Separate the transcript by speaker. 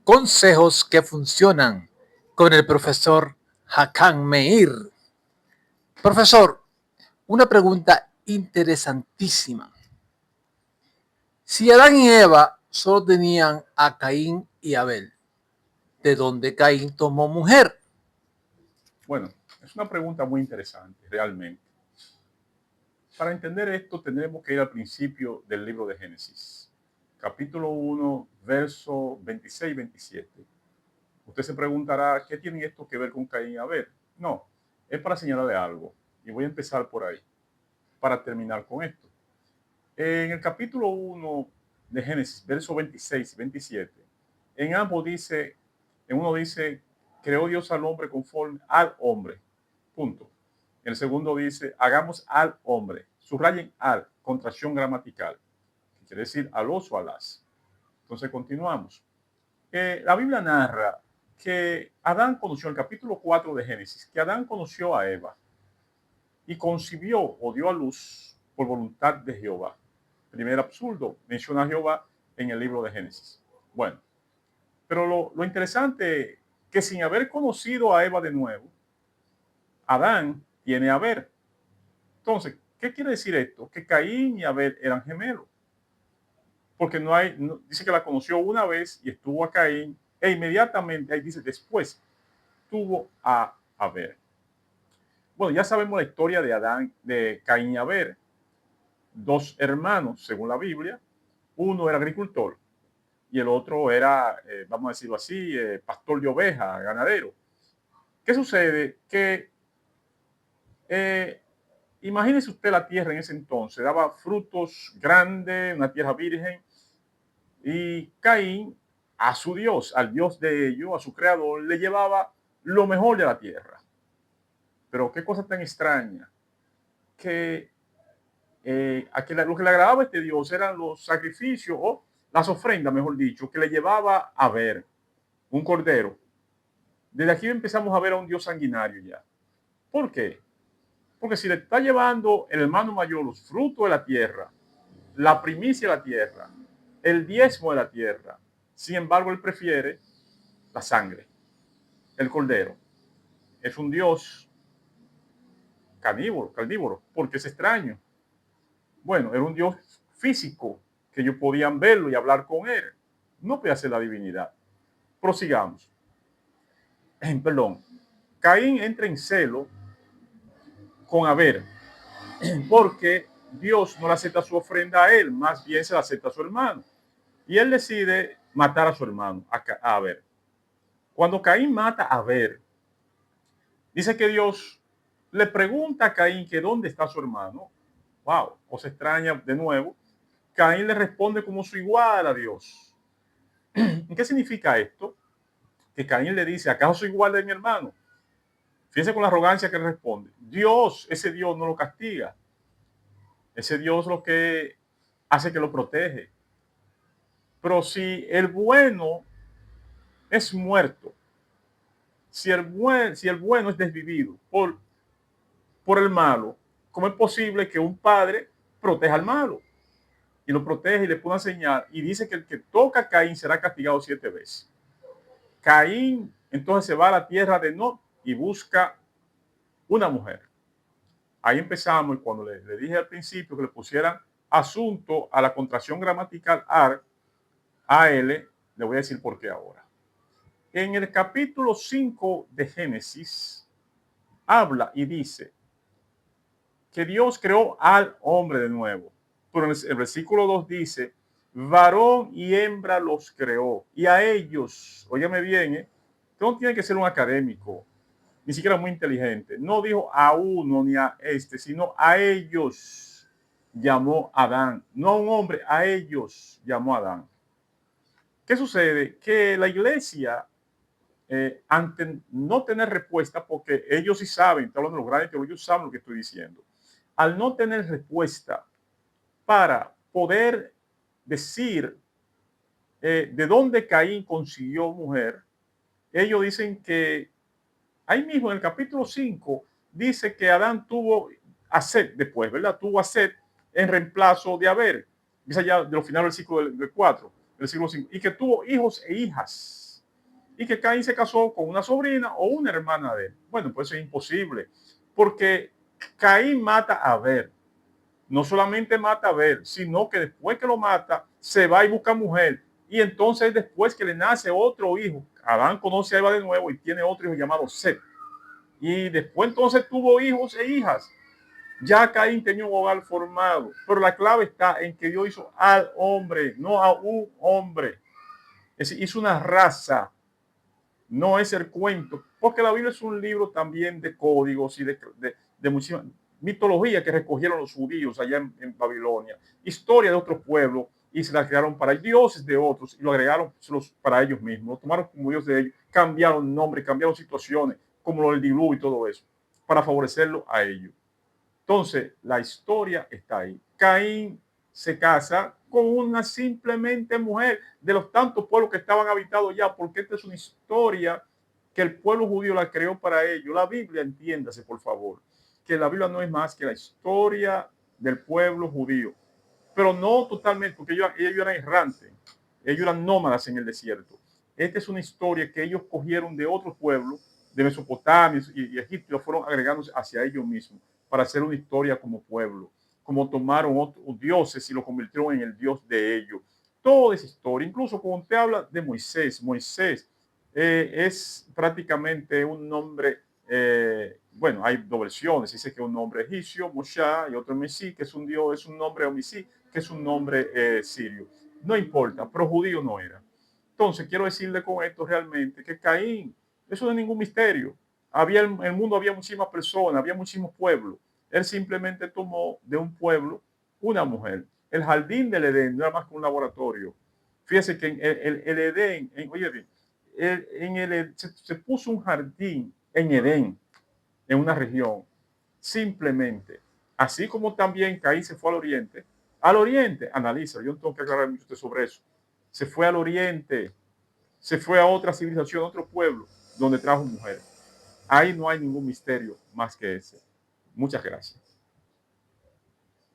Speaker 1: Consejos que funcionan con el profesor Hakan Meir. Profesor, una pregunta interesantísima. Si Adán y Eva solo tenían a Caín y Abel, ¿de dónde Caín tomó mujer?
Speaker 2: Bueno, es una pregunta muy interesante, realmente. Para entender esto, tendremos que ir al principio del libro de Génesis, capítulo 1, verso 26 y 27. Usted se preguntará, ¿qué tiene esto que ver con Caín y Abel? No, es para señalarle algo. Y voy a empezar por ahí, para terminar con esto. En el capítulo 1 de Génesis, verso 26 y 27, en ambos dice, en uno dice, creó Dios al hombre conforme al hombre. Punto. En el segundo dice, hagamos al hombre. Subrayen al, contracción gramatical, que quiere decir a los o a las. Entonces continuamos. La Biblia narra que Adán conoció, en el capítulo 4 de Génesis, que Adán conoció a Eva y concibió o dio a luz por voluntad de Jehová. Primer absurdo, menciona a Jehová en el libro de Génesis. Bueno, pero lo interesante que sin haber conocido a Eva de nuevo, Adán tiene a Abel. Entonces, ¿qué quiere decir esto? Que Caín y Abel eran gemelos. Porque dice que la conoció una vez y estuvo a Caín, e inmediatamente, ahí dice, después tuvo a Abel. Bueno, ya sabemos la historia de Adán, de Caín y Abel. Dos hermanos, según la Biblia. Uno era agricultor y el otro era, vamos a decirlo así, pastor de ovejas, ganadero. ¿Qué sucede? Que imagínese usted la tierra en ese entonces, daba frutos grandes, una tierra virgen, y Caín a su Dios, al Dios de ellos, a su creador, le llevaba lo mejor de la tierra. Pero qué cosa tan extraña, que lo que le agradaba a este Dios eran los sacrificios o las ofrendas, mejor dicho, que le llevaba a ver un cordero. Desde aquí empezamos a ver a un Dios sanguinario ya. ¿Por qué? Porque si le está llevando el hermano mayor los frutos de la tierra, la primicia de la tierra, el diezmo de la tierra, sin embargo, él prefiere la sangre, el cordero. Es un Dios carnívoro, porque es extraño. Bueno, era un Dios físico, que ellos podían verlo y hablar con él. No podía ser la divinidad. Prosigamos. Perdón. Caín entra en celo con Abel, porque Dios no le acepta su ofrenda a él, más bien se la acepta a su hermano. Y él decide matar a su hermano, a Abel. Cuando Caín mata a Abel, dice que Dios le pregunta a Caín que dónde está su hermano. Wow, cosa extraña de nuevo. Caín le responde como su igual a Dios. ¿Qué significa esto? Que Caín le dice, ¿acaso soy igual de mi hermano? Fíjense con la arrogancia que responde. Dios, ese Dios no lo castiga. Ese Dios lo que hace que lo protege. Pero si el bueno es muerto, si el bueno es desvivido por el malo, ¿cómo es posible que un padre proteja al malo? Y lo protege y le pone una señal y dice que el que toca a Caín será castigado 7 veces. Caín entonces se va a la tierra de Nod y busca una mujer. Ahí empezamos y cuando le dije al principio que le pusieran asunto a la contracción gramatical AR, AL, le voy a decir por qué ahora. En el capítulo 5 de Génesis habla y dice que Dios creó al hombre de nuevo. Pero en el versículo 2 dice, varón y hembra los creó. Y a ellos, óyeme bien, no tiene que ser un académico, ni siquiera muy inteligente. No dijo a uno ni a este, sino a ellos llamó Adán. No a un hombre, a ellos llamó Adán. ¿Qué sucede? Que la iglesia, ante no tener respuesta, porque ellos sí saben, estoy hablando de los grandes teólogos, ellos saben lo que estoy diciendo. Al no tener respuesta para poder decir de dónde Caín consiguió mujer, ellos dicen que ahí mismo en el capítulo 5 dice que Adán tuvo a Set después, ¿verdad? Tuvo a Set en reemplazo de Abel. Dice allá de los finales del siglo del 4, del siglo 5, y que tuvo hijos e hijas. y que Caín se casó con una sobrina o una hermana de él. Bueno, pues eso es imposible, porque Caín mata a Abel. No solamente mata a Abel, sino que después que lo mata, se va y busca mujer. Y entonces después que le nace otro hijo, Adán conoce a Eva de nuevo y tiene otro hijo llamado Set. Y después entonces tuvo hijos e hijas. Ya Caín tenía un hogar formado, pero la clave está en que Dios hizo al hombre, no a un hombre. Es decir, hizo una raza, no es el cuento, porque la Biblia es un libro también de códigos y de muchísimas mitología que recogieron los judíos allá en Babilonia, historia de otros pueblos y se la crearon para dioses de otros y lo agregaron para ellos mismos, lo tomaron como dios de ellos, cambiaron nombres, cambiaron situaciones, como lo del diluvio y todo eso, para favorecerlo a ellos. Entonces, la historia está ahí. Caín se casa con una simplemente mujer de los tantos pueblos que estaban habitados ya, porque esta es una historia que el pueblo judío la creó para ellos. La Biblia, entiéndase, por favor, que la Biblia no es más que la historia del pueblo judío, pero no totalmente, porque ellos eran errantes, ellos eran nómadas en el desierto. Esta es una historia que ellos cogieron de otros pueblos, de Mesopotamia y Egipto, y lo fueron agregándose hacia ellos mismos para hacer una historia como pueblo, como tomaron otros dioses y lo convirtieron en el dios de ellos. Toda esa historia, incluso cuando usted habla de Moisés, Moisés es prácticamente un nombre, bueno, hay dos versiones, dice que es un nombre egipcio, Moshe, y otro Mesí, que es un dios, es un nombre Omisí, que es un nombre sirio. No importa, pero judío no era. Entonces, quiero decirle con esto realmente que Caín, eso no es ningún misterio. El mundo había muchísimas personas, había muchísimos pueblos. Él simplemente tomó de un pueblo una mujer. El jardín del Edén no era más que un laboratorio. Fíjese que en el Edén, oye bien, se puso un jardín en Edén, en una región, simplemente. Así como también Caín se fue al oriente, analiza, yo no tengo que aclarar mucho sobre eso. Se fue al oriente, se fue a otra civilización, a otro pueblo, donde trajo mujeres. Ahí no hay ningún misterio más que ese. Muchas gracias.